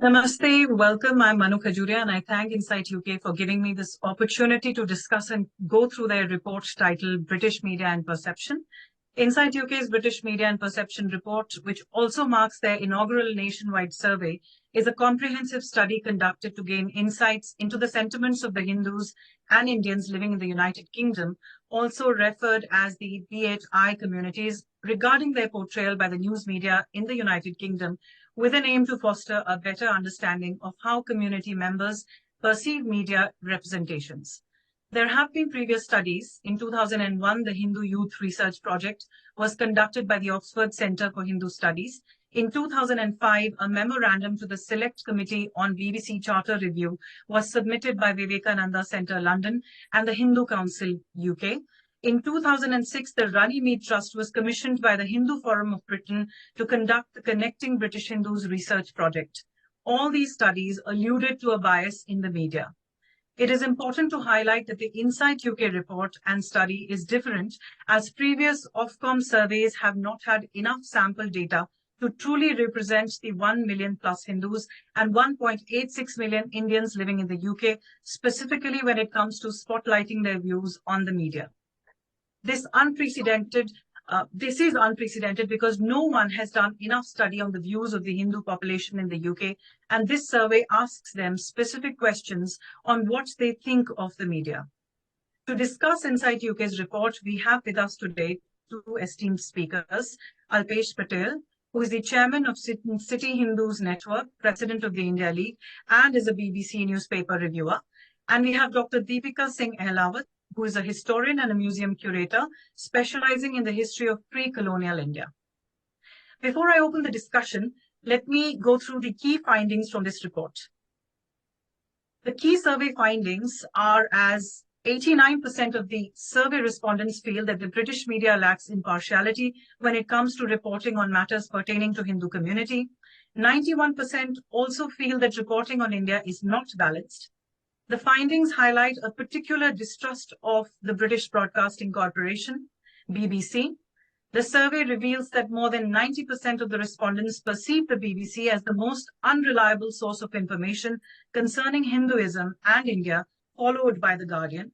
Namaste, welcome. I'm Manu Khajuria and I thank Insight UK for giving me this opportunity to discuss and go through their report titled British Media and Perception. Insight UK's British Media and Perception report, which also marks their inaugural nationwide survey, is a comprehensive study conducted to gain insights into the sentiments of the Hindus and Indians living in the United Kingdom, also referred as the BHI communities, regarding their portrayal by the news media in the United Kingdom, with an aim to foster a better understanding of how community members perceive media representations. There have been previous studies. In 2001, the Hindu Youth Research Project was conducted by the Oxford Centre for Hindu Studies. In 2005, a memorandum to the Select Committee on BBC Charter Review was submitted by Vivekananda Centre London and the Hindu Council UK. In 2006, the Runnymede Trust was commissioned by the Hindu Forum of Britain to conduct the Connecting British Hindus research project. All these studies alluded to a bias in the media. It is important to highlight that the Insight UK report and study is different, as previous Ofcom surveys have not had enough sample data to truly represent the 1 million plus Hindus and 1.86 million Indians living in the UK, specifically when it comes to spotlighting their views on the media. This is unprecedented because no one has done enough study on the views of the Hindu population in the UK, and this survey asks them specific questions on what they think of the media. To discuss Insight UK's report, we have with us today two esteemed speakers, Alpesh Patel, who is the chairman of City Hindus Network, president of the India League, and is a BBC newspaper reviewer. And we have Dr. Deepika Singh Ahlawat, who is a historian and a museum curator, specializing in the history of pre-colonial India. Before I open the discussion, let me go through the key findings from this report. The key survey findings are as 89% of the survey respondents feel that the British media lacks impartiality when it comes to reporting on matters pertaining to Hindu community. 91% also feel that reporting on India is not balanced. The findings highlight a particular distrust of the British Broadcasting Corporation, BBC. The survey reveals that more than 90% of the respondents perceive the BBC as the most unreliable source of information concerning Hinduism and India, followed by The Guardian.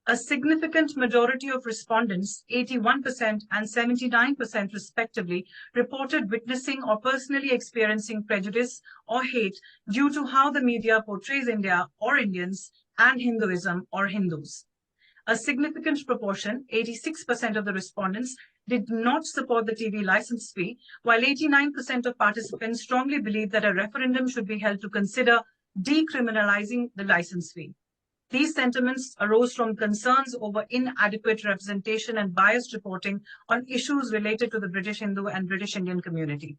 A significant majority of respondents, 81% and 79% respectively, reported witnessing or personally experiencing prejudice or hate due to how the media portrays India or Indians and Hinduism or Hindus. A significant proportion, 86% of the respondents, did not support the TV license fee, while 89% of participants strongly believe that a referendum should be held to consider decriminalizing the license fee. These sentiments arose from concerns over inadequate representation and biased reporting on issues related to the British Hindu and British Indian community.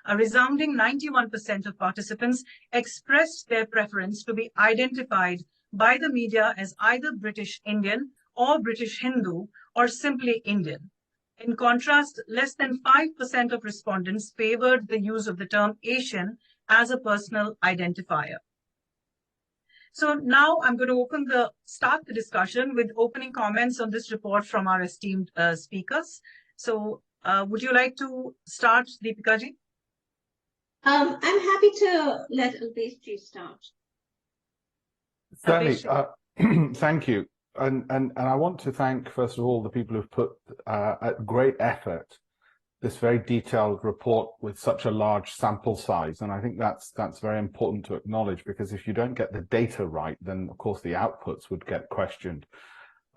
A resounding 91% of participants expressed their preference to be identified by the media as either British Indian or British Hindu or simply Indian. In contrast, less than 5% of respondents favored the use of the term Asian as a personal identifier. So now I'm going to start the discussion with opening comments on this report from our esteemed speakers. So would you like to start, Deepika ji? I'm happy to let Alpesh ji start. Certainly. Thank you. And I want to thank, first of all, the people who've put at great effort this very detailed report with such a large sample size. And I think that's very important to acknowledge, because if you don't get the data right, then of course the outputs would get questioned.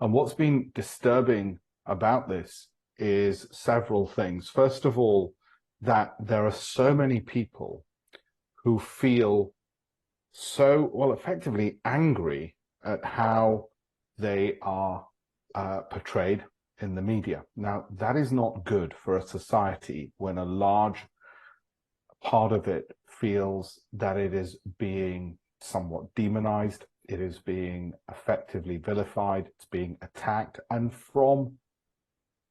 And what's been disturbing about this is several things. First of all, that there are so many people who feel so, well, effectively angry at how they are portrayed in the media. Now, that is not good for a society when a large part of it feels that it is being somewhat demonized, it is being effectively vilified, it's being attacked, and from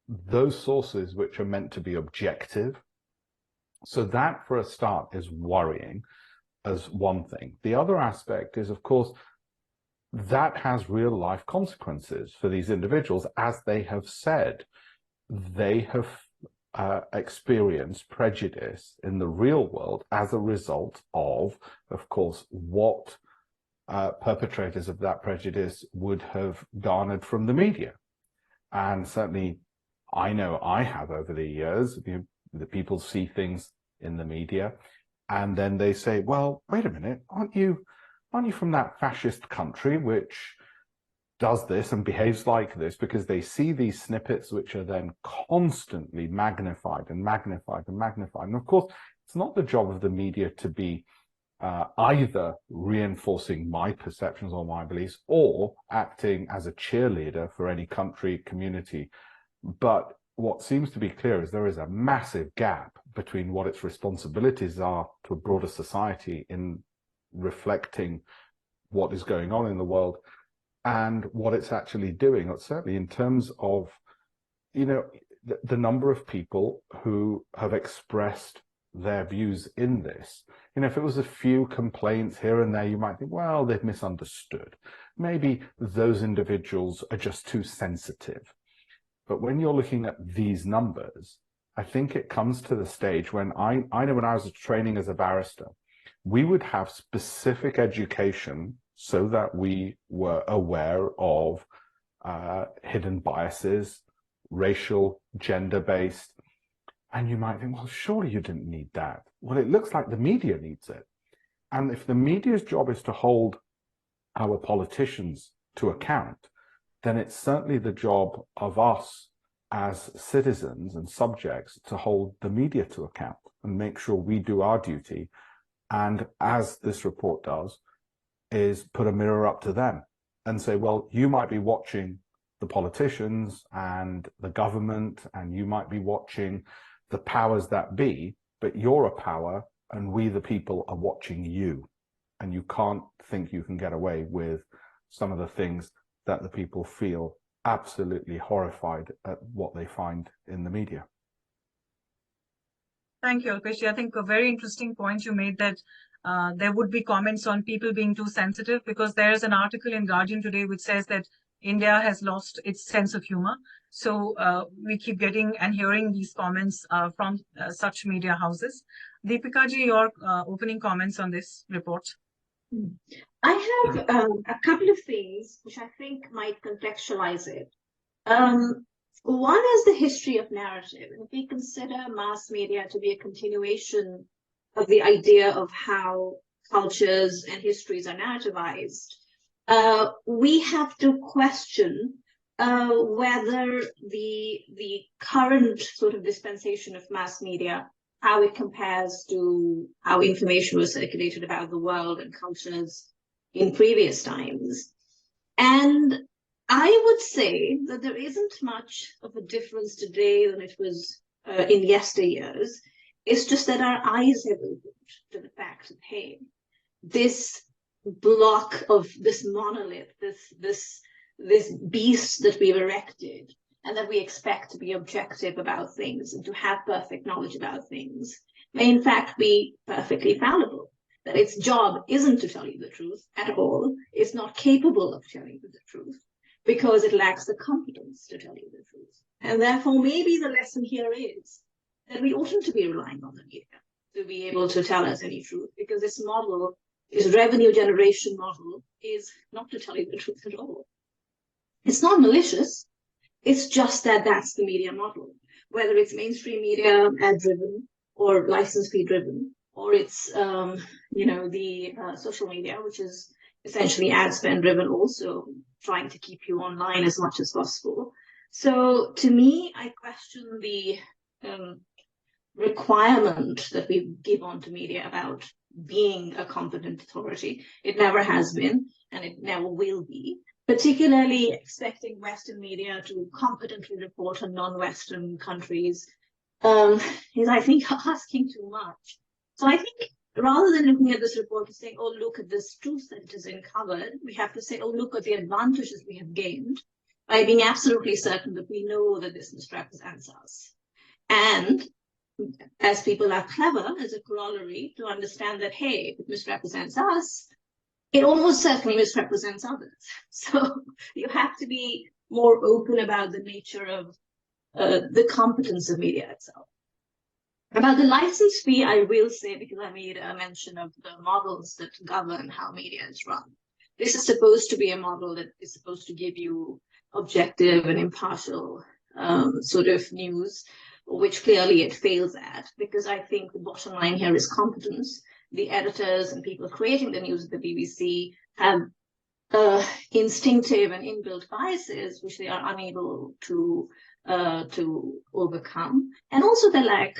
those sources which are meant to be objective. So that, for a start, is worrying as one thing. The other aspect is, of course, that has real life consequences for these individuals. As they have said, they have experience prejudice in the real world as a result of course, what perpetrators of that prejudice would have garnered from the media. And certainly, I know I have over the years, the people see things in the media, and then they say, well, wait a minute, aren't you from that fascist country which does this and behaves like this? Because they see these snippets which are then constantly magnified and magnified and magnified. And of course, it's not the job of the media to be either reinforcing my perceptions or my beliefs or acting as a cheerleader for any country, community. But what seems to be clear is there is a massive gap between what its responsibilities are to a broader society in reflecting what is going on in the world and what it's actually doing, or certainly in terms of, the number of people who have expressed their views in this. If it was a few complaints here and there, you might think, well, they've misunderstood. Maybe those individuals are just too sensitive. But when you're looking at these numbers, I think it comes to the stage when I know when I was training as a barrister, we would have specific education so that we were aware of hidden biases, racial, gender-based. And you might think, well, surely you didn't need that. Well, it looks like the media needs it. And if the media's job is to hold our politicians to account, then it's certainly the job of us as citizens and subjects to hold the media to account and make sure we do our duty. And as this report does, is put a mirror up to them and say, well, you might be watching the politicians and the government, and you might be watching the powers that be, but you're a power and we, the people, are watching you. And you can't think you can get away with some of the things that the people feel absolutely horrified at what they find in the media. Thank you, Alpesh. I think a very interesting point you made, that there would be comments on people being too sensitive, because there is an article in Guardian today which says that India has lost its sense of humor. So we keep getting and hearing these comments from such media houses. Deepika ji, your opening comments on this report. I have a couple of things which I think might contextualize it. One is the history of narrative. If we consider mass media to be a continuation of the idea of how cultures and histories are narrativized, we have to question whether the current sort of dispensation of mass media, how it compares to how information was circulated about the world and cultures in previous times. And I would say that there isn't much of a difference today than it was in yesteryears. It's just that our eyes have opened to the fact that, hey, this block of this monolith, this beast that we've erected, and that we expect to be objective about things and to have perfect knowledge about things, may in fact be perfectly fallible. That its job isn't to tell you the truth at all. It's not capable of telling you the truth because it lacks the competence to tell you the truth. And therefore, maybe the lesson here is that we oughtn't to be relying on the media to be able to tell us any truth, because this model, this revenue generation model, is not to tell you the truth at all. It's not malicious. It's just that that's the media model, whether it's mainstream media, ad-driven, or license fee-driven, or it's, the social media, which is essentially ad spend-driven, also trying to keep you online as much as possible. So to me, I question the requirement that we give onto media about being a competent authority. It never has been, and it never will be. Particularly expecting Western media to competently report on non-Western countries is, I think, asking too much. So I think rather than looking at this report and saying, oh, look at this truth that it has uncovered, we have to say, oh, look at the advantages we have gained by being absolutely certain that we know that this misrepresents us. And as people are clever, as a corollary, to understand that, hey, if it misrepresents us, it almost certainly misrepresents others. So you have to be more open about the nature of the competence of media itself. About the license fee, I will say, because I made a mention of the models that govern how media is run. This is supposed to be a model that is supposed to give you objective and impartial sort of news, which clearly it fails at, because I think the bottom line here is competence. The editors and people creating the news at the BBC have instinctive and inbuilt biases, which they are unable to overcome. And also they lack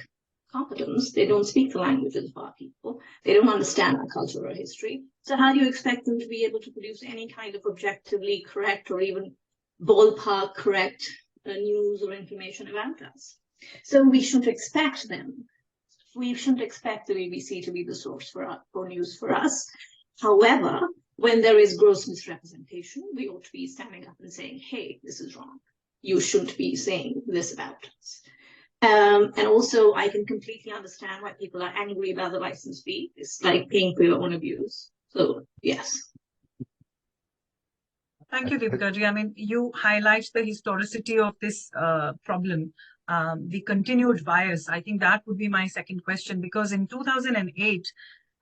competence. They don't speak the languages of our people. They don't understand our culture or history. So how do you expect them to be able to produce any kind of objectively correct or even ballpark correct news or information about us? So we shouldn't expect them. We shouldn't expect the BBC to be the source for news for us. However, when there is gross misrepresentation, we ought to be standing up and saying, hey, this is wrong. You shouldn't be saying this about us. And also, I can completely understand why people are angry about the license fee. It's like paying for your own abuse. So, yes. Thank you, Deepika ji. I mean, you highlight the historicity of this problem, the continued bias. I think that would be my second question, because in 2008,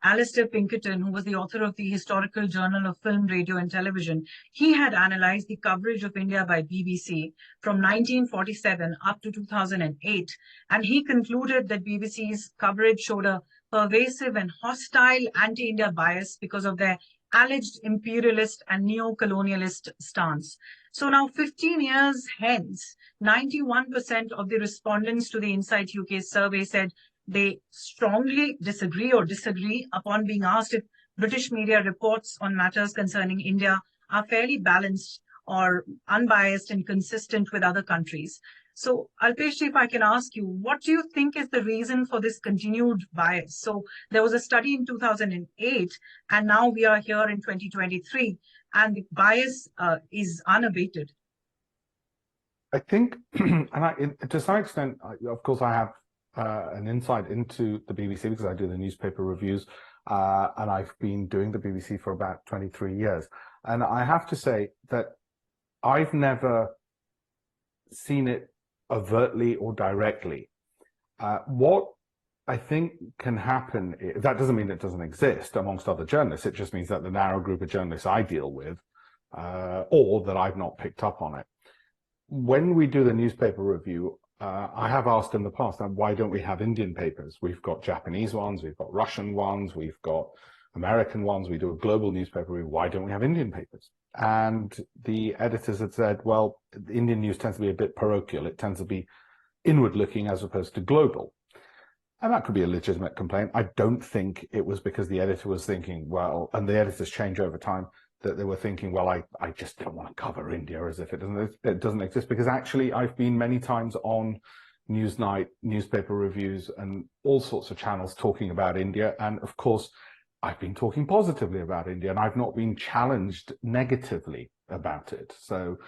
Alistair Pinkerton, who was the author of the Historical Journal of Film, Radio and Television, he had analyzed the coverage of India by BBC from 1947 up to 2008. And he concluded that BBC's coverage showed a pervasive and hostile anti-India bias because of their alleged imperialist and neo-colonialist stance. So now 15 years hence, 91% of the respondents to the Insight UK survey said they strongly disagree upon being asked if British media reports on matters concerning India are fairly balanced or unbiased and consistent with other countries. So, Alpesh, if I can ask you, what do you think is the reason for this continued bias? So, there was a study in 2008, and now we are here in 2023, and the bias is unabated. I think, and to some extent, of course, I have an insight into the BBC because I do the newspaper reviews, and I've been doing the BBC for about 23 years. And I have to say that I've never seen it overtly or directly. What I think can happen, that doesn't mean it doesn't exist amongst other journalists. It just means that the narrow group of journalists I deal with, or that I've not picked up on it. When we do the newspaper review, I have asked in the past, why don't we have Indian papers? We've got Japanese ones, we've got Russian ones, we've got American ones, we do a global newspaper review. Why don't we have Indian papers? And the editors had said, well, Indian news tends to be a bit parochial. It tends to be inward looking as opposed to global. And that could be a legitimate complaint. I don't think it was because the editor was thinking, well, and the editors change over time, that they were thinking, well, I just don't want to cover India as if it doesn't exist, because actually I've been many times on Newsnight, newspaper reviews, and all sorts of channels talking about India. And of course, I've been talking positively about India, and I've not been challenged negatively about it. So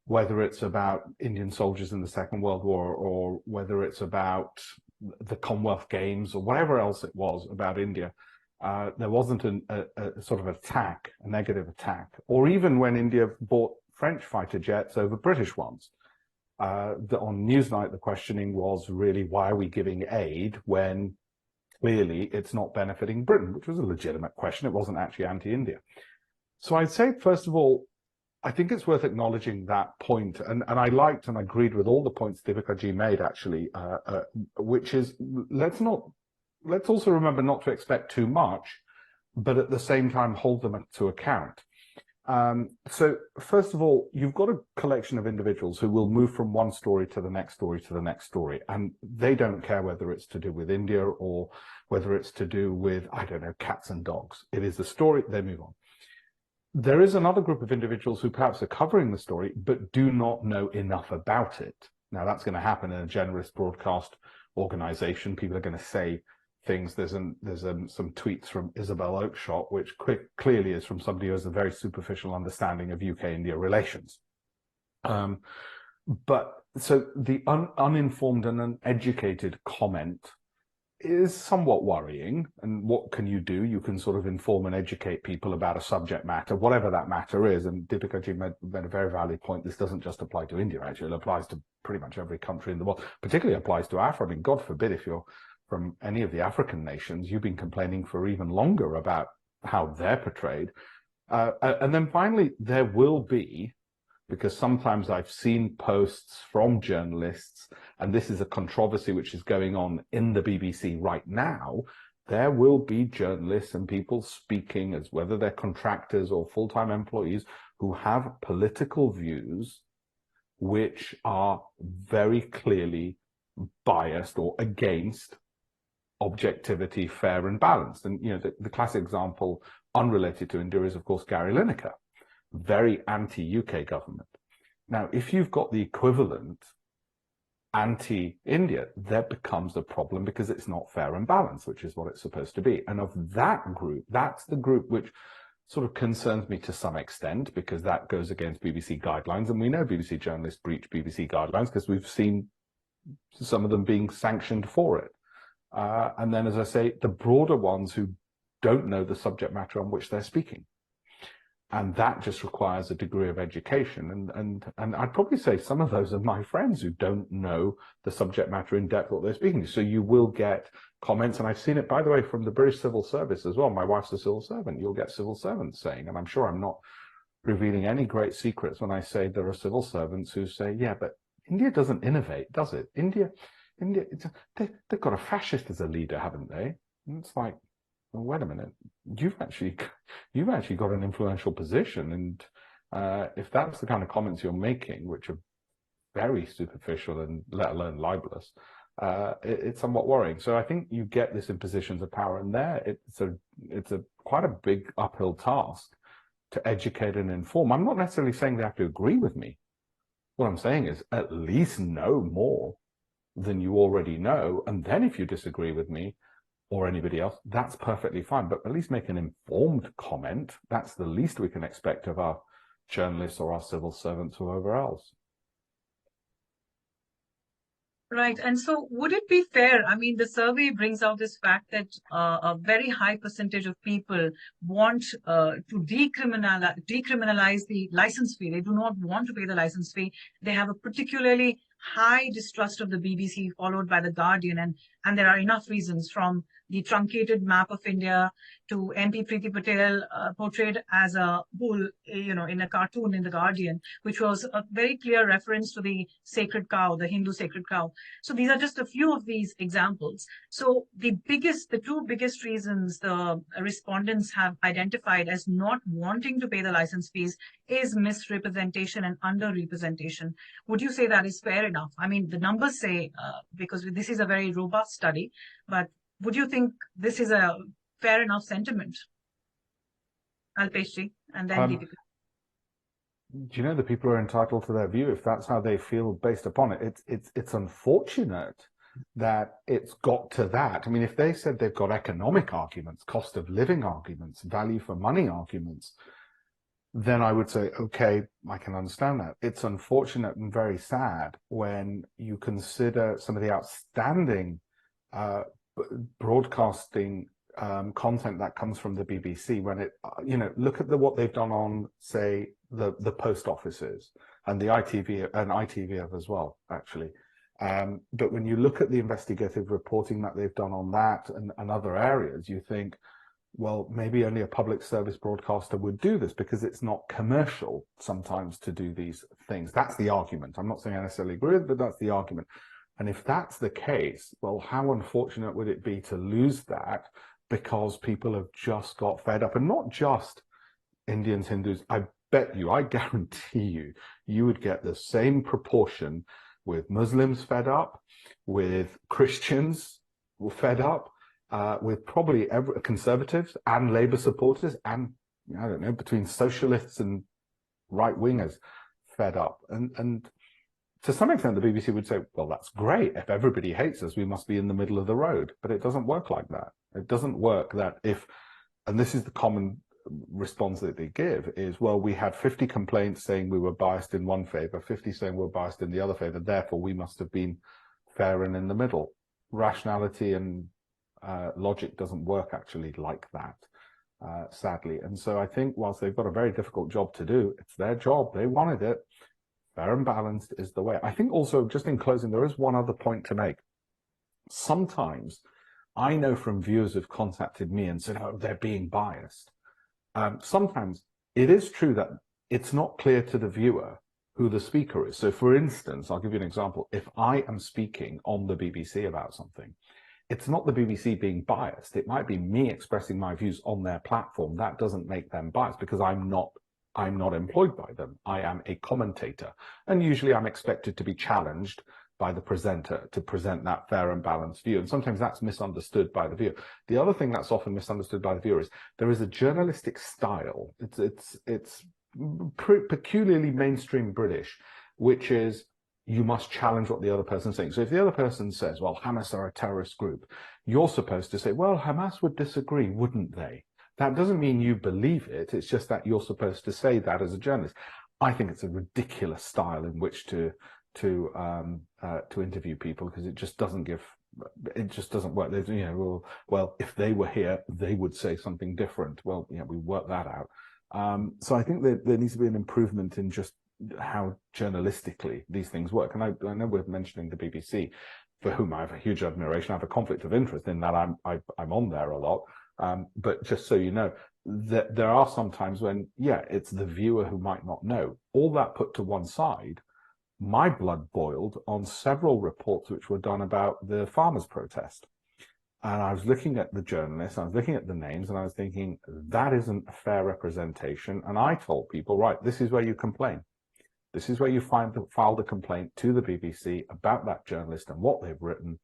whether it's about Indian soldiers in the Second World War, or whether it's about the Commonwealth Games, or whatever else it was about India, there wasn't a sort of attack, a negative attack. Or even when India bought French fighter jets over British ones. On Newsnight, the questioning was really, why are we giving aid when clearly it's not benefiting Britain, which was a legitimate question. It wasn't actually anti-India. So I'd say, first of all, I think it's worth acknowledging that point. And I liked and agreed with all the points Deepika ji made, actually, which is, let's also remember not to expect too much, but at the same time hold them to account. So first of all, you've got a collection of individuals who will move from one story to the next story to the next story, and they don't care whether it's to do with India or whether it's to do with, I don't know, cats and dogs. It is the story, they move on. There is another group of individuals who perhaps are covering the story, but do not know enough about it. Now, that's going to happen in a generalist broadcast organization. People are going to say things. There's some tweets from Isabel Oakeshott, which clearly is from somebody who has a very superficial understanding of UK-India relations. But so the uninformed and uneducated comment is somewhat worrying. And what can you do? You can sort of inform and educate people about a subject matter, whatever that matter is. And Deepika ji made a very valid point. This doesn't just apply to India, actually. It applies to pretty much every country in the world, particularly applies to Africa. I mean, God forbid, if you're from any of the African nations, you've been complaining for even longer about how they're portrayed. And then finally, there will be, because sometimes I've seen posts from journalists, and this is a controversy which is going on in the BBC right now, there will be journalists and people speaking as whether they're contractors or full-time employees who have political views which are very clearly biased or against objectivity, fair and balanced. And, you know, the classic example unrelated to India is, of course, Gary Lineker, very anti-UK government. Now, if you've got the equivalent anti-India, that becomes a problem because it's not fair and balanced, which is what it's supposed to be. And of that group, that's the group which sort of concerns me to some extent, because that goes against BBC guidelines. And we know BBC journalists breach BBC guidelines because we've seen some of them being sanctioned for it. And then, as I say, the broader ones who don't know the subject matter on which they're speaking. And that just requires a degree of education. And I'd probably say some of those are my friends who don't know the subject matter in depth what they're speaking to. So you will get comments, and I've seen it, by the way, from the British civil service as well. My wife's a civil servant. You'll get civil servants saying, and I'm sure I'm not revealing any great secrets when I say there are civil servants who say, yeah, but India doesn't innovate, does it? India, they've got a fascist as a leader, haven't they? And it's like, well, wait a minute, you've actually got an influential position, and if that's the kind of comments you're making, which are very superficial and let alone libelous, it's somewhat worrying. So I think you get this in positions of power, and there it's a quite a big uphill task to educate and inform. I'm not necessarily saying they have to agree with me. What I'm saying is at least know more than you already know, and then if you disagree with me or anybody else, that's perfectly fine. But at least make an informed comment. That's the least we can expect of our journalists or our civil servants or whoever else. Right. And so would it be fair? I mean, the survey brings out this fact that a very high percentage of people want to decriminalize the license fee. They do not want to pay the license fee. They have a particularly high distrust of the BBC, followed by the Guardian. And there are enough reasons, from the truncated map of India to MP Priti Patel portrayed as a bull, in a cartoon in the Guardian, which was a very clear reference to the sacred cow, the Hindu sacred cow. So these are just a few of these examples. So the two biggest reasons the respondents have identified as not wanting to pay the license fees is misrepresentation and underrepresentation. Would you say that is fair enough? I mean, the numbers say, because this is a very robust study, but would you think this is a fair enough sentiment? Alpesh, and then Deepika. Do you know that people are entitled to their view if that's how they feel based upon it? It's unfortunate that it's got to that. I mean, if they said they've got economic arguments, cost of living arguments, value for money arguments, then I would say, okay, I can understand that. It's unfortunate and very sad when you consider some of the outstanding broadcasting content that comes from the BBC, when it, look at what they've done on, say, the post offices and the ITV as well, actually. But when you look at the investigative reporting that they've done on that and other areas, you think, well, maybe only a public service broadcaster would do this because it's not commercial sometimes to do these things. That's the argument. I'm not saying I necessarily agree with it, but that's the argument. And if that's the case, well, how unfortunate would it be to lose that because people have just got fed up? And not just Indians, Hindus. I guarantee you, you would get the same proportion with Muslims fed up, with Christians fed up, with probably conservatives and Labour supporters, and I don't know, between socialists and right-wingers fed up. And to some extent, the BBC would say, well, that's great. If everybody hates us, we must be in the middle of the road. But it doesn't work like that. It doesn't work that and this is the common response that they give, is, well, we had 50 complaints saying we were biased in one favour, 50 saying we're biased in the other favour, therefore we must have been fair and in the middle. Rationality and logic doesn't work actually like that, sadly. And so I think whilst they've got a very difficult job to do, it's their job. They wanted it. Fair and balanced is the way. I think also, just in closing, there is one other point to make. Sometimes I know from viewers who've contacted me and said, oh, they're being biased. Sometimes it is true that it's not clear to the viewer who the speaker is. So for instance, I'll give you an example. If I am speaking on the BBC about something, it's not the BBC being biased. It might be me expressing my views on their platform. That doesn't make them biased because I'm not employed by them. I am a commentator. And usually I'm expected to be challenged by the presenter to present that fair and balanced view. And sometimes that's misunderstood by the viewer. The other thing that's often misunderstood by the viewer is there is a journalistic style. It's peculiarly mainstream British, which is you must challenge what the other person's saying. So if the other person says, well, Hamas are a terrorist group, you're supposed to say, well, Hamas would disagree, wouldn't they? That doesn't mean you believe it. It's just that you're supposed to say that as a journalist. I think it's a ridiculous style in which to interview people, because it just doesn't work. There's, well, if they were here, they would say something different. Well, we work that out. So I think there needs to be an improvement in just how journalistically these things work. And I know we're mentioning the BBC, for whom I have a huge admiration. I have a conflict of interest in that I'm on there a lot. But just so you know, that there are some times when, it's the viewer who might not know. All that put to one side, my blood boiled on several reports which were done about the farmers' protest. And I was looking at the journalists, I was looking at the names, and I was thinking, that isn't a fair representation. And I told people, right, this is where you complain. This is where you file the complaint to the BBC about that journalist and what they've written.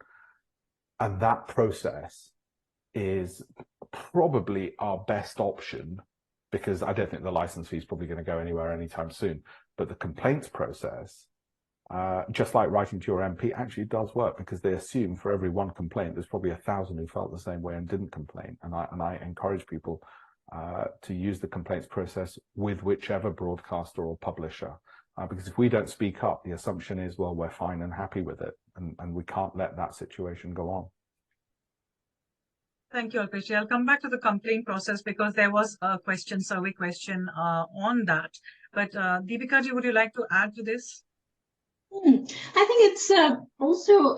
And that process is probably our best option, because I don't think the license fee is probably going to go anywhere anytime soon. But the complaints process, just like writing to your MP, actually does work, because they assume for every one complaint, there's probably 1,000 who felt the same way and didn't complain. And I encourage people to use the complaints process with whichever broadcaster or publisher, because if we don't speak up, the assumption is, well, we're fine and happy with it, and we can't let that situation go on. Thank you, Alpesh. I'll come back to the complaint process because there was a survey question on that. But Deepika ji, would you like to add to this? I think it's also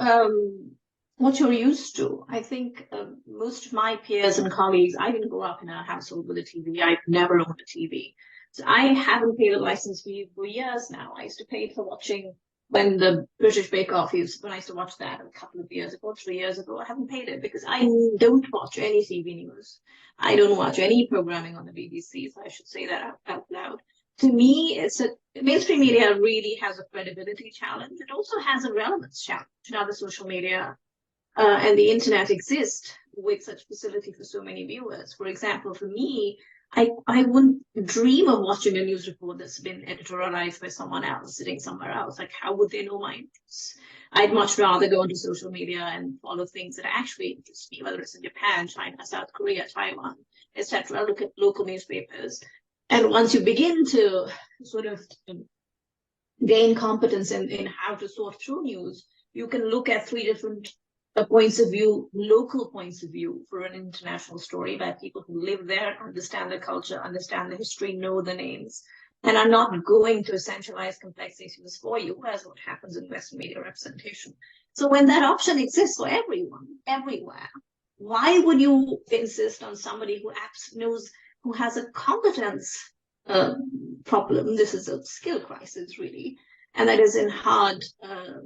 what you're used to. I think most of my peers and colleagues, I didn't grow up in a household with a TV. I've never owned a TV. So I haven't paid a license fee for years now. I used to pay for watching when the British Bake Off when I used to watch that a couple of years ago, 3 years ago. I haven't paid it because I don't watch any TV news. I don't watch any programming on the BBC, so I should say that out loud. To me, mainstream media really has a credibility challenge. It also has a relevance challenge. Now the social media and the internet exist with such facility for so many viewers. For example, for me, I wouldn't dream of watching a news report that's been editorialized by someone else sitting somewhere else. Like, how would they know my interests? I'd much rather go into social media and follow things that actually interest me, whether it's in Japan, China, South Korea, Taiwan, etc. Look at local newspapers. And once you begin to sort of gain competence in how to sort through news, you can look at 3 different points of view, local points of view for an international story by people who live there, understand the culture, understand the history, know the names, and are not going to essentialize complex issues for you, as what happens in Western media representation. So when that option exists for everyone, everywhere, why would you insist on somebody who knows, who has a competence problem? This is a skill crisis, really, and that is in hard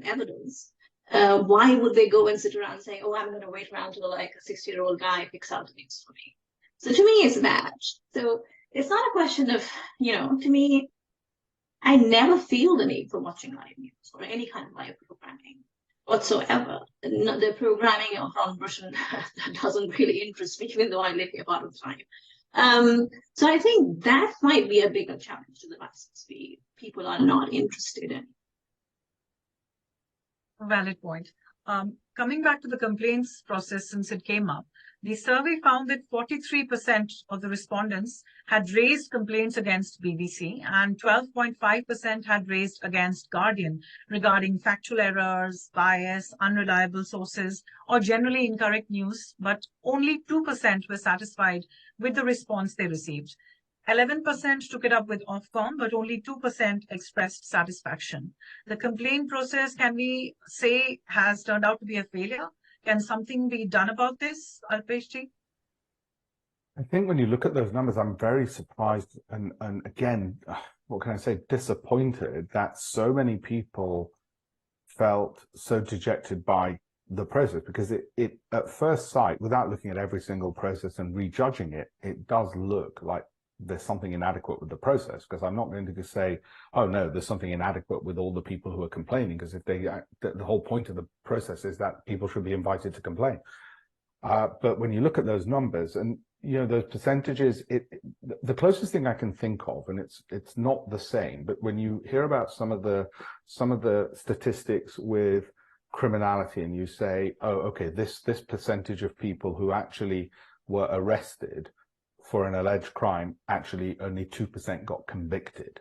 evidence. Why would they go and sit around and say, oh, I'm going to wait around till like a 60-year-old guy picks out the news for me? So to me, it's that. So it's not a question of, to me, I never feel the need for watching live news or any kind of live programming whatsoever. The programming from Britain doesn't really interest me, even though I live here part of the time. So I think that might be a bigger challenge to the license fee. People are not interested in. Valid point. Coming back to the complaints process, since it came up, The survey found that 43% of the respondents had raised complaints against BBC and 12.5% had raised against Guardian regarding factual errors, bias, unreliable sources, or generally incorrect news, but only 2% were satisfied with the response they received. 11% took it up with Ofcom, but only 2% expressed satisfaction. The complaint process, can we say, has turned out to be a failure? Can something be done about this, Alpesh ji? I think when you look at those numbers, I'm very surprised and again, what can I say, disappointed that so many people felt so dejected by the process, because it at first sight, without looking at every single process and rejudging it, it does look like there's something inadequate with the process, because I'm not going to say, oh no, there's something inadequate with all the people who are complaining, because if they, the whole point of the process is that people should be invited to complain. But when you look at those numbers and, you know, those percentages, the closest thing I can think of, and it's not the same, but when you hear about some of the statistics with criminality and you say, oh, okay, this percentage of people who actually were arrested for an alleged crime, actually only 2% got convicted.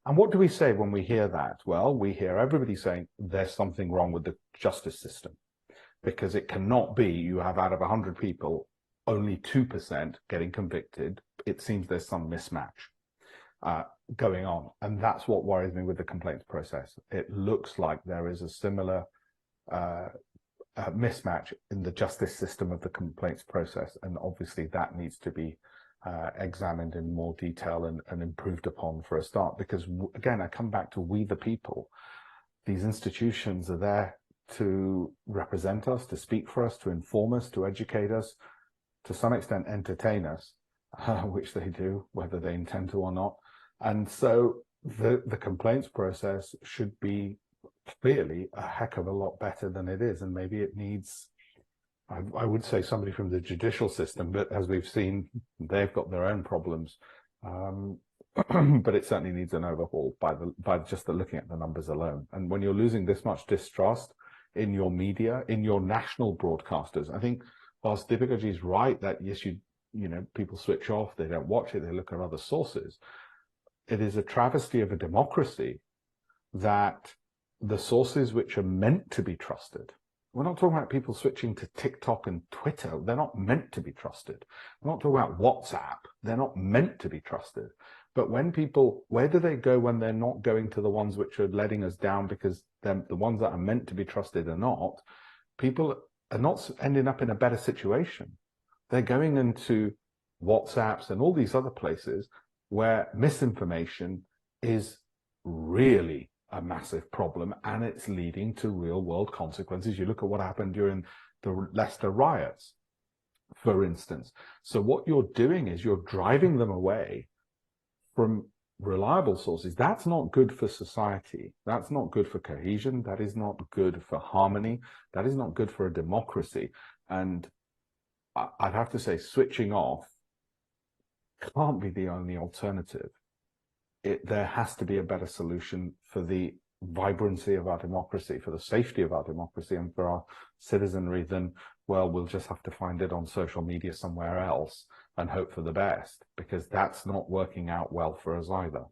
And what do we say when we hear that? Well, we hear everybody saying there's something wrong with the justice system, because it cannot be you have out of 100 people, only 2% getting convicted. It seems there's some mismatch going on. And that's what worries me with the complaints process. It looks like there is a similar mismatch in the justice system of the complaints process. And obviously that needs to be examined in more detail and improved upon for a start, because again, I come back to we the people. These institutions are there to represent us, to speak for us, to inform us, to educate us, to some extent entertain us, which they do, whether they intend to or not. And so the complaints process should be clearly a heck of a lot better than it is. And maybe it needs, I would say, somebody from the judicial system, but as we've seen, they've got their own problems. But it certainly needs an overhaul by just looking at the numbers alone. And when you're losing this much distrust in your media, in your national broadcasters, I think whilst Deepika ji is right that yes, you know, people switch off, they don't watch it, they look at other sources. It is a travesty of a democracy that the sources which are meant to be trusted, we're not talking about people switching to TikTok and Twitter. They're not meant to be trusted. We're not talking about WhatsApp. They're not meant to be trusted. But when people, where do they go when they're not going to the ones which are letting us down because the ones that are meant to be trusted are not? People are not ending up in a better situation. They're going into WhatsApps and all these other places where misinformation is really a massive problem, and it's leading to real world consequences. You look at what happened during the Leicester riots, for instance. So what you're doing is you're driving them away from reliable sources. That's not good for society. That's not good for cohesion. That is not good for harmony. That is not good for a democracy. And I'd have to say switching off can't be the only alternative. There has to be a better solution for the vibrancy of our democracy, for the safety of our democracy, and for our citizenry than, well, we'll just have to find it on social media somewhere else and hope for the best, because that's not working out well for us either.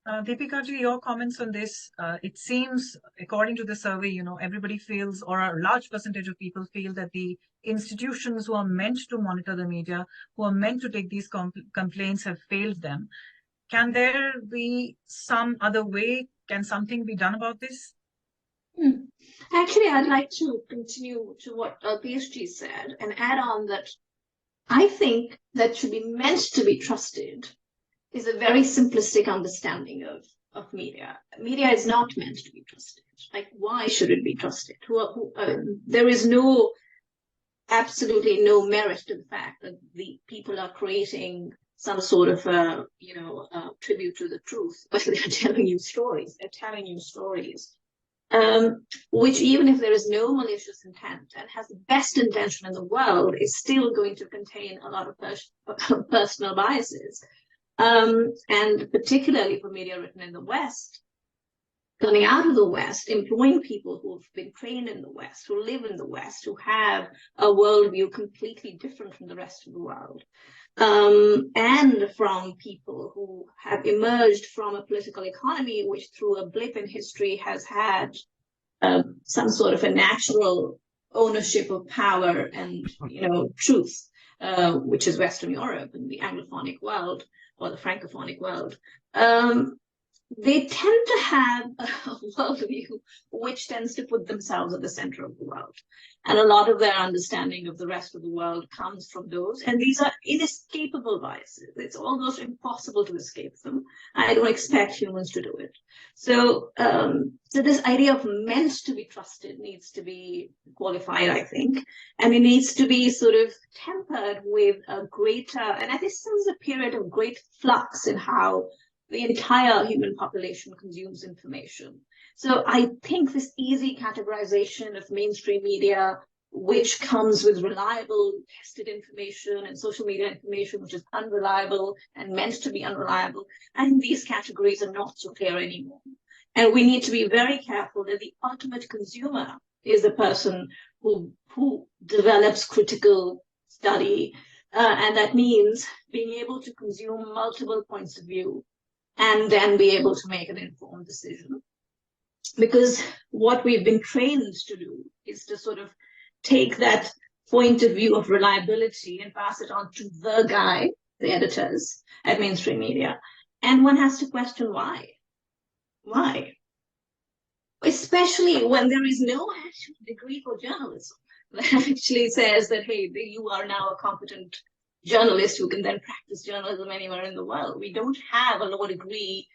Deepika ji, your comments on this. It seems, according to the survey, you know, everybody feels, or a large percentage of people feel, that the institutions who are meant to monitor the media, who are meant to take these complaints, have failed them. Can there be some other way? Can something be done about this? Actually, I'd like to continue to what Alpesh ji said and add on that I think that should be meant to be trusted is a very simplistic understanding of media. Media is not meant to be trusted. Like, why should it be trusted? There is absolutely no merit to the fact that the people are creating some sort of tribute to the truth, but they're telling you stories. They're telling you stories, which, even if there is no malicious intent and has the best intention in the world, is still going to contain a lot of personal biases. And particularly for media written in the West, coming out of the West, employing people who have been trained in the West, who live in the West, who have a worldview completely different from the rest of the world, and from people who have emerged from a political economy which, through a blip in history, has had some sort of a natural ownership of power and, truth, which is Western Europe and the Anglophonic world or the Francophonic world. They tend to have a worldview which tends to put themselves at the center of the world. And a lot of their understanding of the rest of the world comes from those. And these are inescapable biases. It's almost impossible to escape them. I don't expect humans to do it. So, so this idea of meant to be trusted needs to be qualified, I think. And it needs to be sort of tempered with a greater, and I think this is a period of great flux in how the entire human population consumes information. So I think this easy categorization of mainstream media, which comes with reliable, tested information, and social media information, which is unreliable and meant to be unreliable, I think these categories are not so clear anymore. And we need to be very careful that the ultimate consumer is the person who develops critical study. And that means being able to consume multiple points of view and then be able to make an informed decision. Because what we've been trained to do is to sort of take that point of view of reliability and pass it on to the guy, the editors at mainstream media. And one has to question why. Why? Especially when there is no actual degree for journalism that actually says that, hey, you are now a competent journalist who can then practice journalism anywhere in the world. We don't have a law degree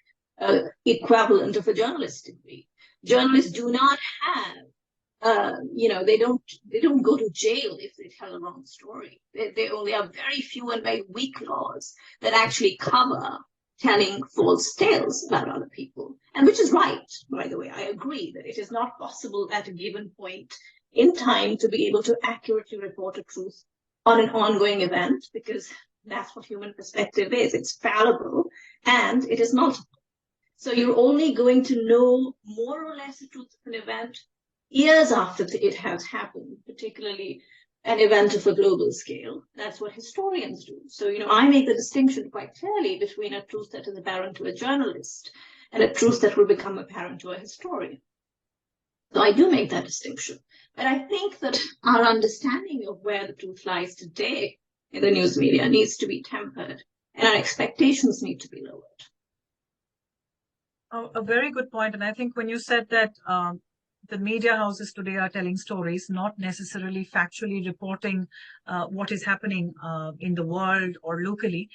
equivalent of a journalist degree. Journalists do not have, they don't go to jail if they tell a wrong story. They only have very few and very weak laws that actually cover telling false tales about other people. And which is right, by the way. I agree that it is not possible at a given point in time to be able to accurately report a truth on an ongoing event, because that's what human perspective is. It's fallible and it is multiple. So you're only going to know more or less the truth of an event years after it has happened, particularly an event of a global scale. That's what historians do. So, I make the distinction quite clearly between a truth that is apparent to a journalist and a truth that will become apparent to a historian. So I do make that distinction. But I think that our understanding of where the truth lies today in the news media needs to be tempered, and our expectations need to be lowered. Oh, a very good point. And I think when you said that the media houses today are telling stories, not necessarily factually reporting what is happening in the world or locally,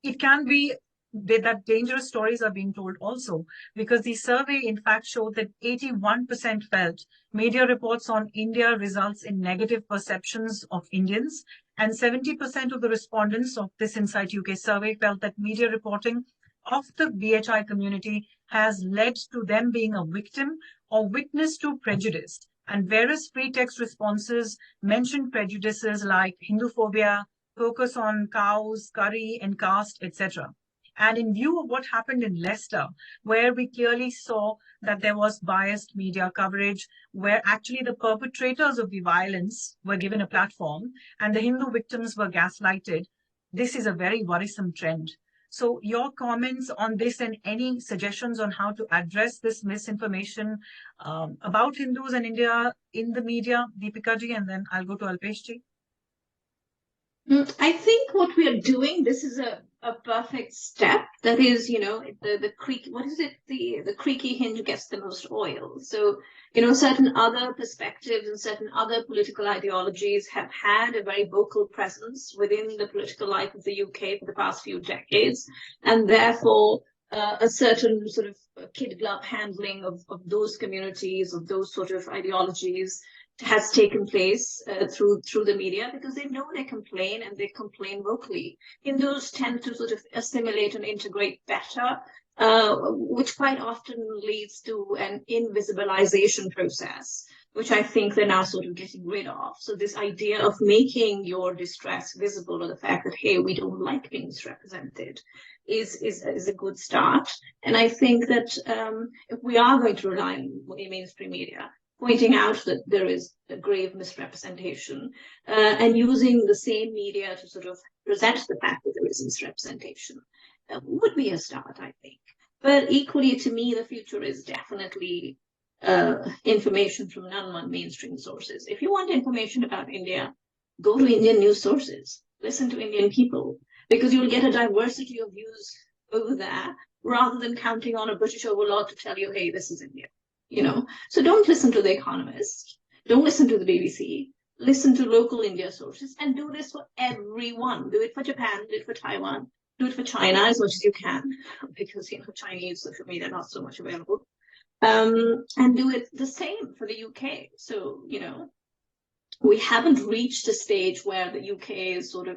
it can be that dangerous stories are being told also, because the survey in fact showed that 81% felt media reports on India results in negative perceptions of Indians, and 70% of the respondents of this Insight UK survey felt that media reporting of the BHI community has led to them being a victim or witness to prejudice. And various free text responses mentioned prejudices like Hinduphobia, focus on cows, curry, and caste, etc. And in view of what happened in Leicester, where we clearly saw that there was biased media coverage, where actually the perpetrators of the violence were given a platform and the Hindu victims were gaslighted, this is a very worrisome trend. So your comments on this and any suggestions on how to address this misinformation about Hindus and India in the media, Deepika ji, and then I'll go to Alpesh ji. I think what we are doing, this is a perfect step. That is, the creaky, what is it? The creaky hinge gets the most oil. So, certain other perspectives and certain other political ideologies have had a very vocal presence within the political life of the UK for the past few decades. And therefore, a certain sort of kid glove handling of those communities, of those sort of ideologies, has taken place through the media, because they know they complain and they complain vocally. Hindus tend to sort of assimilate and integrate better, which quite often leads to an invisibilization process which I think they're now sort of getting rid of. So this idea of making your distress visible, or the fact that, hey, we don't like being misrepresented, is a good start. And I think that if we are going to rely on mainstream media, pointing out that there is a grave misrepresentation and using the same media to sort of present the fact that there is misrepresentation would be a start, I think. But equally, to me, the future is definitely information from non-mainstream sources. If you want information about India, go to Indian news sources, listen to Indian people, because you'll get a diversity of views over there, rather than counting on a British overlord to tell you, hey, this is India. So don't listen to The Economist, don't listen to the BBC, listen to local India sources, and do this for everyone. Do it for Japan, do it for Taiwan, do it for China as much as you can, because Chinese social media not so much available. And do it the same for the UK. So, we haven't reached a stage where the UK is sort of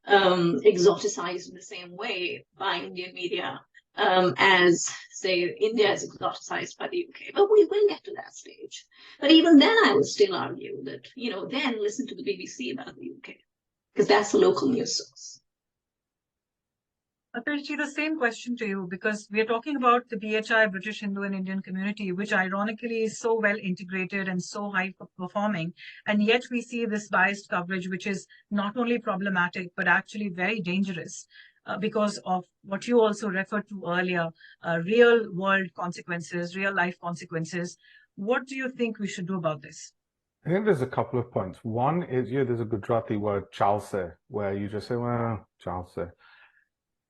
exoticized in the same way by Indian media as, say, India is exoticized by the UK. But we will get to that stage. But even then, I would still argue that, then listen to the BBC about the UK, because that's the local news source. Alpesh, the same question to you, because we are talking about the BHI, British Hindu and Indian community, which ironically is so well integrated and so high performing. And yet we see this biased coverage, which is not only problematic, but actually very dangerous because of what you also referred to earlier, real world consequences, real life consequences. What do you think we should do about this? I think there's a couple of points. One is, there's a Gujarati word, chalse, where you just say, well, chalse.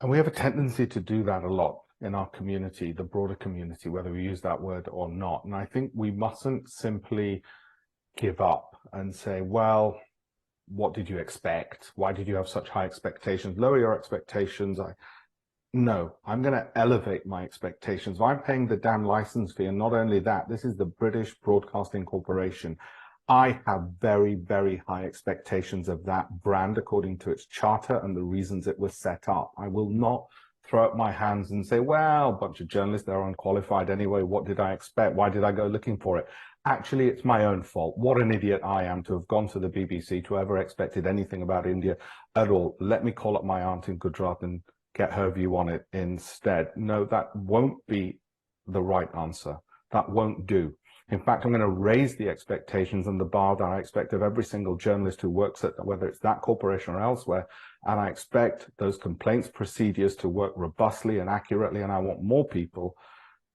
And we have a tendency to do that a lot in our community, the broader community, whether we use that word or not. And I think we mustn't simply give up and say, well, what did you expect? Why did you have such high expectations? Lower your expectations. No, I'm going to elevate my expectations. I'm paying the damn license fee. And not only that, this is the British Broadcasting Corporation. I have very, very high expectations of that brand according to its charter and the reasons it was set up. I will not throw up my hands and say, well, a bunch of journalists, they're unqualified anyway. What did I expect? Why did I go looking for it? Actually, it's my own fault. What an idiot I am to have gone to the BBC, to ever expected anything about India at all. Let me call up my aunt in Gujarat and get her view on it instead. No, that won't be the right answer. That won't do. In fact, I'm going to raise the expectations and the bar that I expect of every single journalist who works at, whether it's that corporation or elsewhere. And I expect those complaints procedures to work robustly and accurately. And I want more people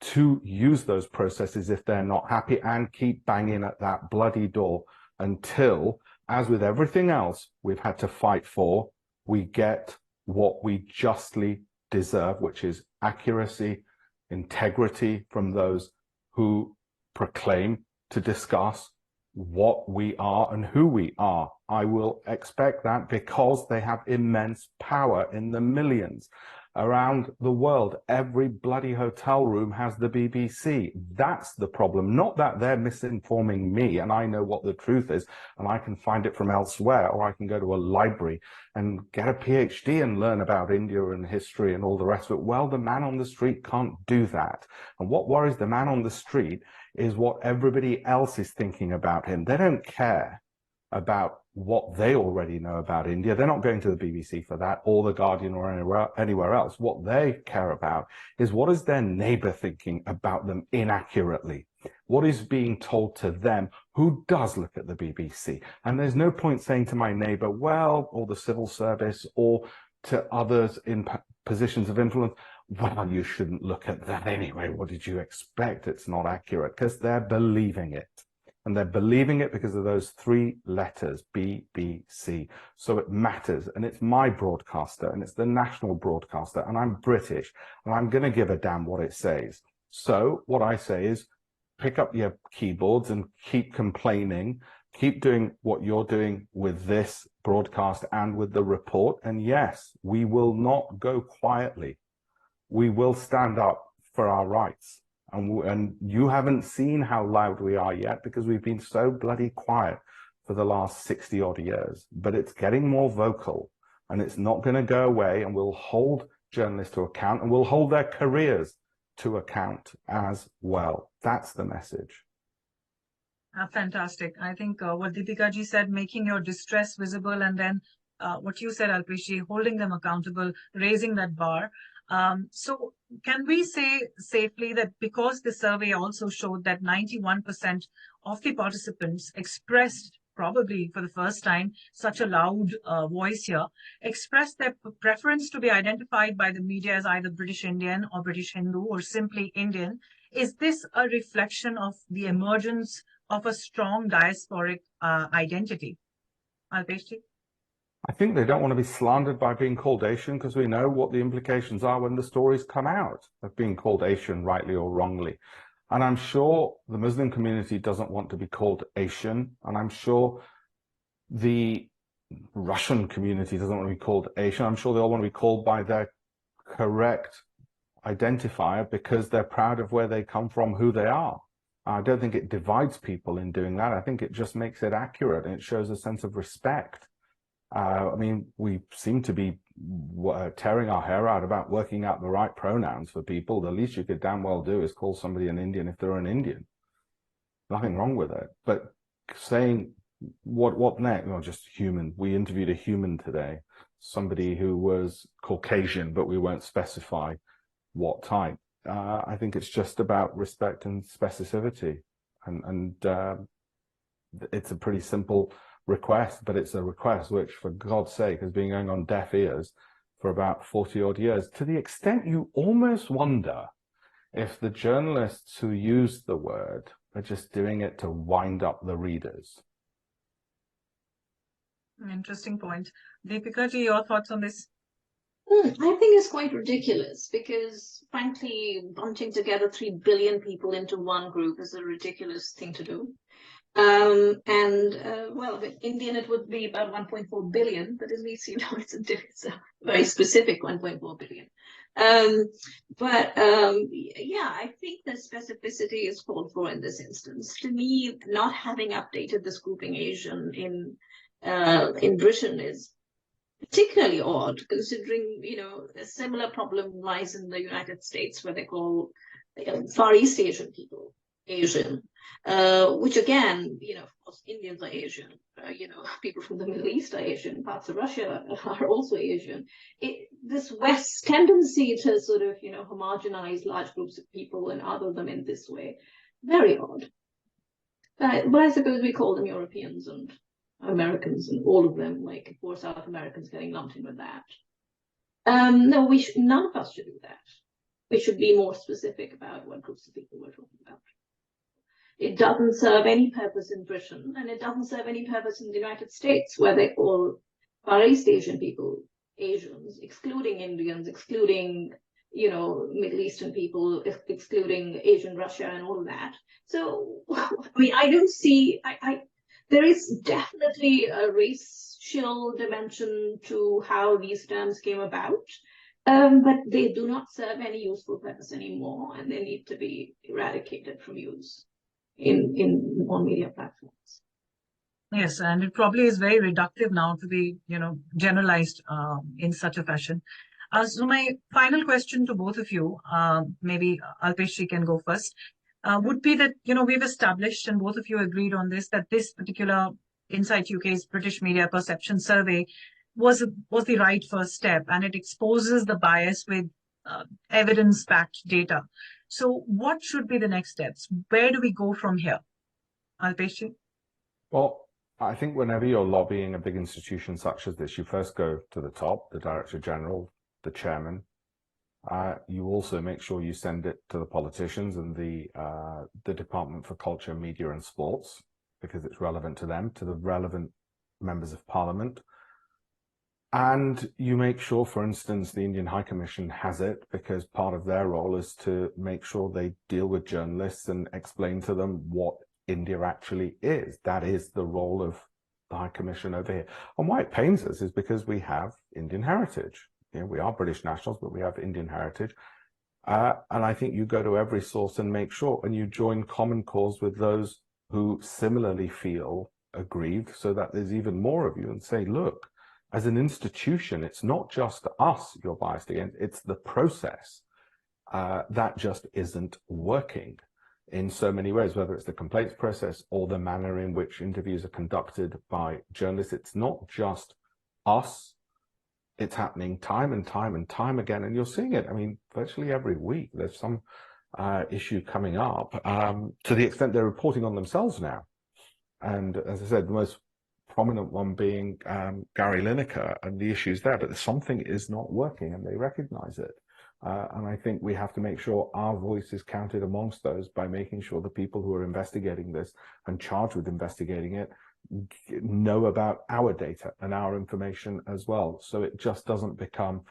to use those processes if they're not happy, and keep banging at that bloody door until, as with everything else we've had to fight for, we get what we justly deserve, which is accuracy, integrity from those who proclaim to discuss what we are and who we are. I will expect that because they have immense power in the millions around the world. Every bloody hotel room has the BBC. That's the problem, not that they're misinforming me and I know what the truth is and I can find it from elsewhere, or I can go to a library and get a PhD and learn about India and history and all the rest of it. Well, the man on the street can't do that. And what worries the man on the street is what everybody else is thinking about him. They don't care about what they already know about India. They're not going to the BBC for that, or the Guardian, or anywhere else. What they care about is what is their neighbor thinking about them inaccurately. What is being told to them who does look at the BBC? And there's no point saying to my neighbor, well, or the civil service, or to others in positions of influence, well, you shouldn't look at that anyway. What did you expect? It's not accurate, because they're believing it. And they're believing it because of those three letters, BBC. So it matters. And it's my broadcaster, and it's the national broadcaster, and I'm British, and I'm going to give a damn what it says. So what I say is, pick up your keyboards and keep complaining. Keep doing what you're doing with this broadcast and with the report. And yes, we will not go quietly. We will stand up for our rights. And you haven't seen how loud we are yet because we've been so bloody quiet for the last 60 odd years. But it's getting more vocal, and it's not going to go away. And we'll hold journalists to account, and we'll hold their careers to account as well. That's the message. Fantastic. I think what Deepika ji said, making your distress visible, and then what you said, Alpesh ji, holding them accountable, raising that bar. So can we say safely that because the survey also showed that 91% of the participants expressed, probably for the first time, such a loud voice here, expressed their preference to be identified by the media as either British Indian or British Hindu or simply Indian, is this a reflection of the emergence of a strong diasporic identity? Alpesh ji? I think they don't want to be slandered by being called Asian, because we know what the implications are when the stories come out of being called Asian, rightly or wrongly. And I'm sure the Muslim community doesn't want to be called Asian. And I'm sure the Russian community doesn't want to be called Asian. I'm sure they all want to be called by their correct identifier because they're proud of where they come from, who they are. I don't think it divides people in doing that. I think it just makes it accurate, and it shows a sense of respect. I mean, we seem to be tearing our hair out about working out the right pronouns for people. The least you could damn well do is call somebody an Indian if they're an Indian. Nothing wrong with it. But saying what next? Well, just human. We interviewed a human today, somebody who was Caucasian, but we won't specify what type. I think it's just about respect and specificity, and it's a pretty simple request, but it's a request which, for God's sake, has been going on deaf ears for about 40 odd years, to the extent you almost wonder if the journalists who use the word are just doing it to wind up the readers. Interesting point. Deepika ji, your thoughts on this? I think it's quite ridiculous because, frankly, bunching together 3 billion people into one group is a ridiculous thing to do. Well, with Indian, it would be about 1.4 billion, but as we see now, it's a very specific 1.4 billion. Yeah, I think the specificity is called for in this instance. To me, not having updated this grouping Asian in Britain is particularly odd, considering, a similar problem lies in the United States, where they call Far East Asian people Asian, which again, of course, Indians are Asian, people from the Middle East are Asian, parts of Russia are also Asian. This West tendency to sort of, homogenize large groups of people and other them in this way, very odd. But I suppose we call them Europeans and Americans and all of them, like, of course, South Americans getting lumped in with that. No, none of us should do that. We should be more specific about what groups of people we're talking about. It doesn't serve any purpose in Britain, and it doesn't serve any purpose in the United States, where they call Far East Asian people Asians, excluding Indians, excluding, Middle Eastern people, excluding Asian Russia and all of that. So, I mean, I don't see, there is definitely a racial dimension to how these terms came about, but they do not serve any useful purpose anymore, and they need to be eradicated from use on media platforms. Yes, and it probably is very reductive now to be, generalized in such a fashion. So my final question to both of you, maybe Alpesh can go first, would be that, we've established, and both of you agreed on this, that this particular Insight UK's British Media Perception Survey was the right first step, and it exposes the bias with evidence-backed data. So what should be the next steps? Where do we go from here? Alpesh? Well, I think whenever you're lobbying a big institution such as this, you first go to the top, the Director General, the Chairman. You also make sure you send it to the politicians and the Department for Culture, Media and Sports, because it's relevant to them, to the relevant members of Parliament. And you make sure, for instance, the Indian High Commission has it, because part of their role is to make sure they deal with journalists and explain to them what India actually is. That is the role of the High Commission over here. And why it pains us is because we have Indian heritage. We are British nationals, but we have Indian heritage. And I think you go to every source and make sure, and you join common cause with those who similarly feel aggrieved, so that there's even more of you, and say, look, as an institution, it's not just us you're biased against, it's the process that just isn't working. in so many ways, whether it's the complaints process or the manner in which interviews are conducted by journalists. It's not just us. It's happening time and time and time again, and you're seeing it. I mean, virtually every week there's some issue coming up, to the extent they're reporting on themselves now. And as I said, the most prominent one being Gary Lineker and the issues there, but something is not working and they recognize it. And I think we have to make sure our voice is counted amongst those by making sure the people who are investigating this and charged with investigating it know about our data and our information as well. So it just doesn't become,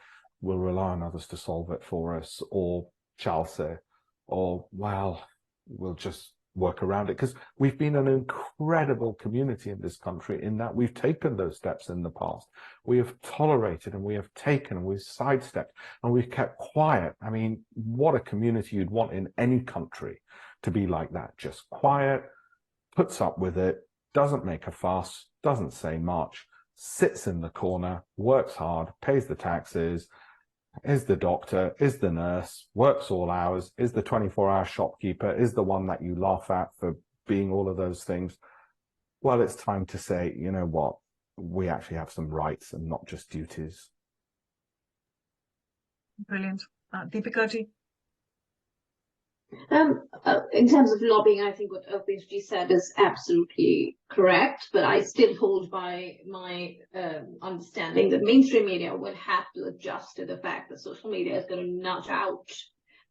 we'll rely on others to solve it for us, or chalse, or, well, we'll just work around it. Because we've been an incredible community in this country in that we've taken those steps in the past. We have tolerated and we have taken and we've sidestepped and we've kept quiet. I mean, what a community you'd want in any country to be like that. Just quiet, puts up with it, doesn't make a fuss, doesn't say much, sits in the corner, works hard, pays the taxes, is the doctor, is the nurse, works all hours, is the 24-hour shopkeeper, is the one that you laugh at for being all of those things. Well, it's time to say, you know what, we actually have some rights and not just duties. Brilliant. Deepika ji? In terms of lobbying, I think what Alpesh said is absolutely correct, but I still hold by my understanding that mainstream media will have to adjust to the fact that social media is going to nudge out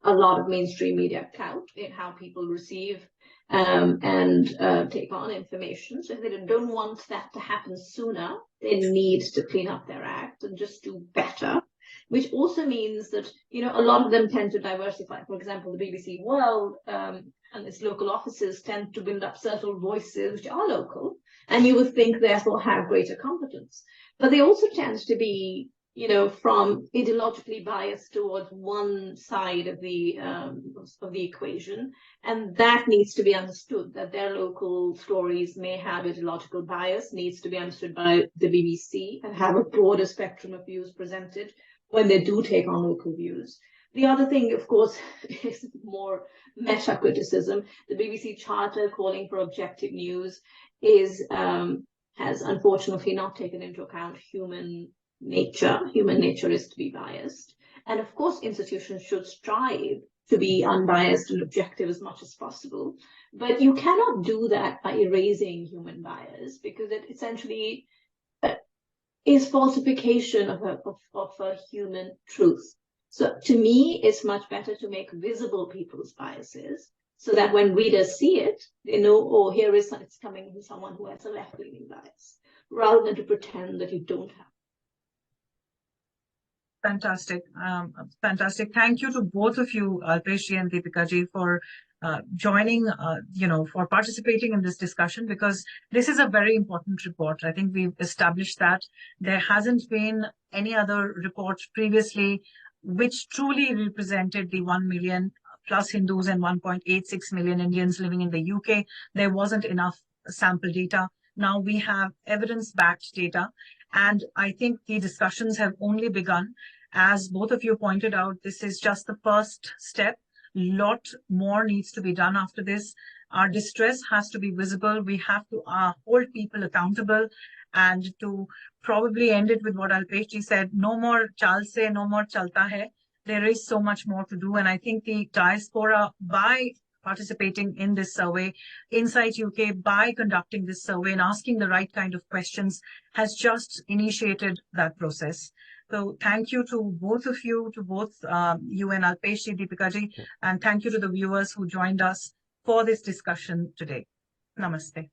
a lot of mainstream media clout in how people receive and take on information. So if they don't want that to happen sooner, they need to clean up their act and just do better. Which also means that, you know, a lot of them tend to diversify. For example, the BBC World and its local offices tend to build up certain voices which are local, and you would think therefore have greater competence. But they also tend to be, you know, from ideologically biased towards one side of the equation, and that needs to be understood. That their local stories may have ideological bias needs to be understood by the BBC and have a broader spectrum of views presented when they do take on local views. The other thing, of course, is more meta criticism. The BBC Charter calling for objective news is has unfortunately not taken into account human nature. Human nature is to be biased. And of course, institutions should strive to be unbiased and objective as much as possible. But you cannot do that by erasing human bias, because it essentially is falsification of a human truth. So to me, it's much better to make visible people's biases so that when readers see it, they know, oh, here is it's coming from someone who has a left-leaning bias, rather than to pretend that you don't have. Fantastic. Fantastic. Thank you to both of you, Alpesh ji and Deepika ji, for joining, for participating in this discussion, because this is a very important report. I think we've established that there hasn't been any other report previously which truly represented the 1 million plus Hindus and 1.86 million Indians living in the UK. There wasn't enough sample data. Now we have evidence-backed data. And I think the discussions have only begun. As both of you pointed out, this is just the first step. Lot more needs to be done after this. Our distress has to be visible. We have to hold people accountable, and to probably end it with what Alpesh ji said, no more chal se, no more chalta hai. There is so much more to do. And I think the diaspora, by participating in this survey, Insight UK, by conducting this survey and asking the right kind of questions, has just initiated that process. So thank you to both of you, to both you and Alpesh ji, Deepika ji, and thank you to the viewers who joined us for this discussion today. Namaste.